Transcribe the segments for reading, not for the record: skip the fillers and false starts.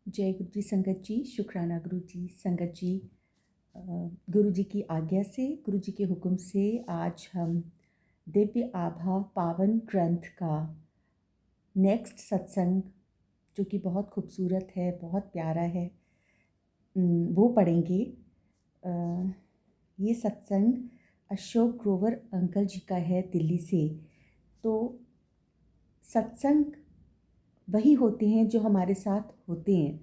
जय गुरु जी संगत जी, शुक्राना गुरु जी संगत जी। गुरु जी की आज्ञा से, गुरु जी के हुक्म से आज हम दिव्य आभा पावन ग्रंथ का नेक्स्ट सत्संग, जो कि बहुत खूबसूरत है, बहुत प्यारा है, वो पढ़ेंगे। अ, ये सत्संग अशोक ग्रोवर अंकल जी का है, दिल्ली से। तो सत्संग वही होते हैं जो हमारे साथ होते हैं।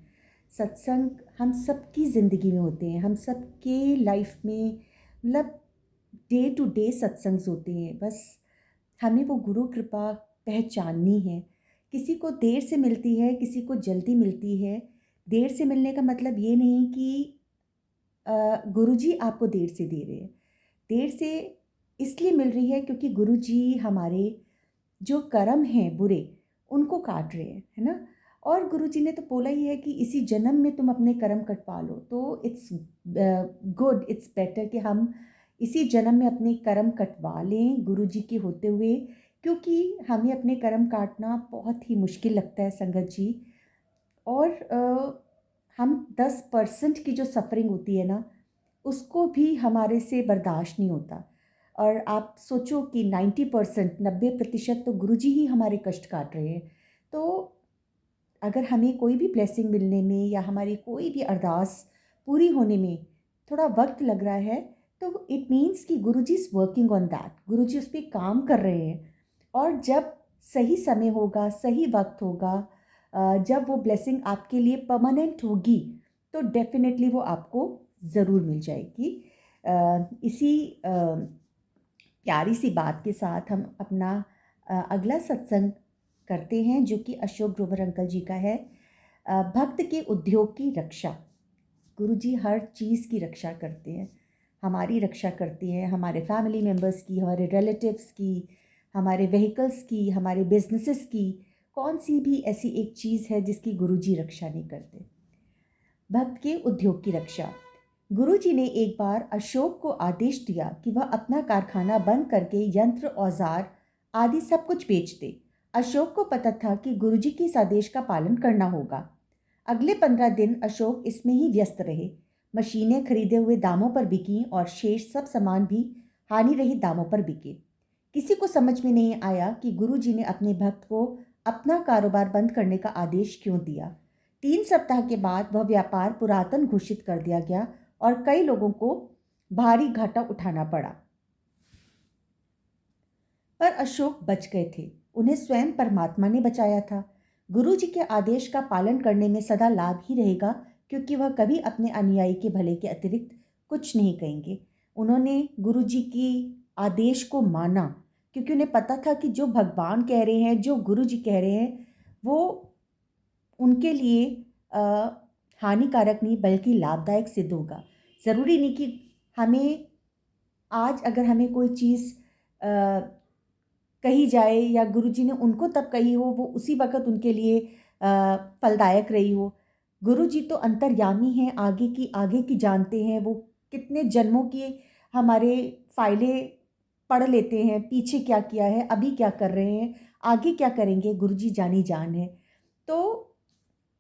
सत्संग हम सबकी ज़िंदगी में होते हैं, हम सबके लाइफ में, मतलब डे टू डे सत्संग होते हैं। बस हमें वो गुरु कृपा पहचाननी है। किसी को देर से मिलती है, किसी को जल्दी मिलती है। देर से मिलने का मतलब ये नहीं कि गुरुजी आपको देर से दे रहे हैं। देर से इसलिए मिल रही है क्योंकि गुरुजी हमारे जो कर्म हैं बुरे, उनको काट रहे हैं, है ना। और गुरुजी ने तो बोला ही है कि इसी जन्म में तुम अपने कर्म कटवा लो। तो इट्स गुड, इट्स बेटर कि हम इसी जन्म में अपने कर्म कटवा लें गुरुजी के होते हुए, क्योंकि हमें अपने कर्म काटना बहुत ही मुश्किल लगता है संगत जी। और हम 10% की जो सफ़रिंग होती है ना, उसको भी हमारे से बर्दाश्त नहीं होता। और आप सोचो कि 90%, 90% तो गुरुजी ही हमारे कष्ट काट रहे हैं। तो अगर हमें कोई भी ब्लेसिंग मिलने में या हमारी कोई भी अरदास पूरी होने में थोड़ा वक्त लग रहा है, तो इट मीन्स कि गुरुजी इज़ वर्किंग ऑन दैट, गुरुजी उस पर काम कर रहे हैं। और जब सही समय होगा, सही वक्त होगा, जब वो ब्लेसिंग आपके लिए परमानेंट होगी, तो डेफिनेटली वो आपको ज़रूर मिल जाएगी। इसी प्यारी सी बात के साथ हम अपना अगला सत्संग करते हैं, जो कि अशोक ग्रोवर अंकल जी का है। भक्त के उद्योग की रक्षा। गुरु जी हर चीज़ की रक्षा करते हैं, हमारी रक्षा करते हैं, हमारे फैमिली मेम्बर्स की, हमारे रिलेटिव्स की, हमारे व्हीकल्स की, हमारे बिजनेसेस की। कौन सी भी ऐसी एक चीज़ है जिसकी गुरु जी रक्षा नहीं करते। भक्त के उद्योग की रक्षा। गुरुजी ने एक बार अशोक को आदेश दिया कि वह अपना कारखाना बंद करके यंत्र, औजार आदि सब कुछ बेच दे। अशोक को पता था कि गुरुजी के इस आदेश का पालन करना होगा। अगले 15 दिन अशोक इसमें ही व्यस्त रहे। मशीनें खरीदे हुए दामों पर बिकी और शेष सब सामान भी हानि रहित दामों पर बिके। किसी को समझ में नहीं आया कि गुरुजी ने अपने भक्त को अपना कारोबार बंद करने का आदेश क्यों दिया। 3 सप्ताह के बाद वह व्यापार पुरातन घोषित कर दिया गया और कई लोगों को भारी घाटा उठाना पड़ा। पर अशोक बच गए थे, उन्हें स्वयं परमात्मा ने बचाया था। गुरु जी के आदेश का पालन करने में सदा लाभ ही रहेगा, क्योंकि वह कभी अपने अनुयायी के भले के अतिरिक्त कुछ नहीं कहेंगे। उन्होंने गुरु जी की आदेश को माना, क्योंकि उन्हें पता था कि जो भगवान कह रहे हैं, जो गुरु जी कह रहे हैं, वो उनके लिए अ, हानिकारक नहीं बल्कि लाभदायक सिद्ध होगा। ज़रूरी नहीं कि हमें आज अगर हमें कोई चीज़ कही जाए या गुरुजी ने उनको तब कही हो, वो उसी वक़्त उनके लिए फलदायक रही हो। गुरुजी तो अंतर्यामी हैं, आगे की जानते हैं। वो कितने जन्मों की हमारे फाइलें पढ़ लेते हैं, पीछे क्या किया है, अभी क्या कर रहे हैं, आगे क्या करेंगे, गुरुजी जानी जान है। तो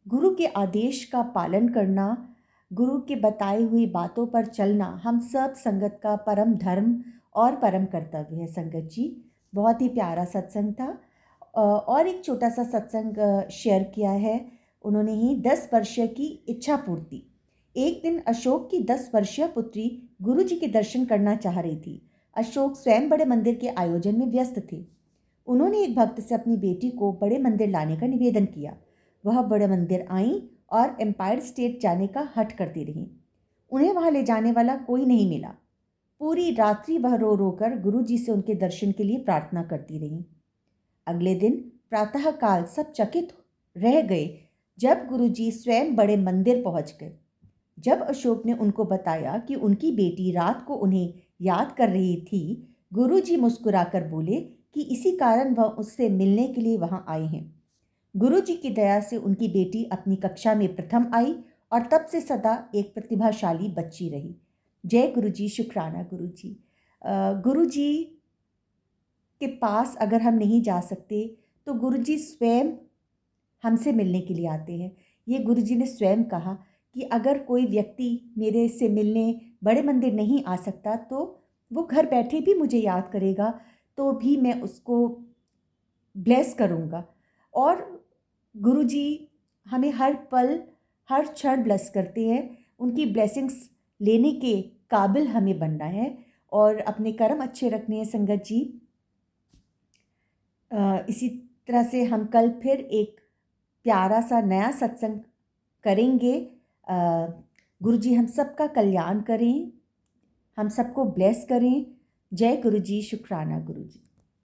गुरु के आदेश का पालन करना, गुरु के बताई हुई बातों पर चलना हम सब संगत का परम धर्म और परम कर्तव्य है संगत जी। बहुत ही प्यारा सत्संग था। और एक छोटा सा सत्संग शेयर किया है उन्होंने ही, 10 वर्षीय की इच्छा पूर्ति। एक दिन अशोक की 10 वर्षीय पुत्री गुरु जी के दर्शन करना चाह रही थी। अशोक स्वयं बड़े मंदिर के आयोजन में व्यस्त थे। उन्होंने एक भक्त से अपनी बेटी को बड़े मंदिर लाने का निवेदन किया। वह बड़े मंदिर आईं और एम्पायर स्टेट जाने का हठ करती रहीं। उन्हें वहां ले जाने वाला कोई नहीं मिला। पूरी रात्रि वह रो रो कर गुरु जी से उनके दर्शन के लिए प्रार्थना करती रहीं। अगले दिन प्रातःकाल सब चकित रह गए जब गुरु जी स्वयं बड़े मंदिर पहुंच गए। जब अशोक ने उनको बताया कि उनकी बेटी रात को उन्हें याद कर रही थी, गुरुजी मुस्कुराकर बोले कि इसी कारण वह उससे मिलने के लिए वहां आए हैं। गुरुजी की दया से उनकी बेटी अपनी कक्षा में प्रथम आई और तब से सदा एक प्रतिभाशाली बच्ची रही। जय गुरुजी, शुक्राना गुरुजी। गुरुजी के पास अगर हम नहीं जा सकते, तो गुरुजी स्वयं हमसे मिलने के लिए आते हैं। ये गुरुजी ने स्वयं कहा कि अगर कोई व्यक्ति मेरे से मिलने बड़े मंदिर नहीं आ सकता तो वो घर बैठे भी मुझे याद करेगा, तो भी मैं उसको ब्लेस करूँगा। और गुरुजी हमें हर पल हर क्षण ब्लेस करते हैं। उनकी ब्लेसिंग्स लेने के काबिल हमें बनना है और अपने कर्म अच्छे रखने हैं संगत जी। इसी तरह से हम कल फिर एक प्यारा सा नया सत्संग करेंगे। गुरुजी हम सबका कल्याण करें, हम सबको ब्लेस करें। जय गुरुजी, शुक्राना गुरुजी।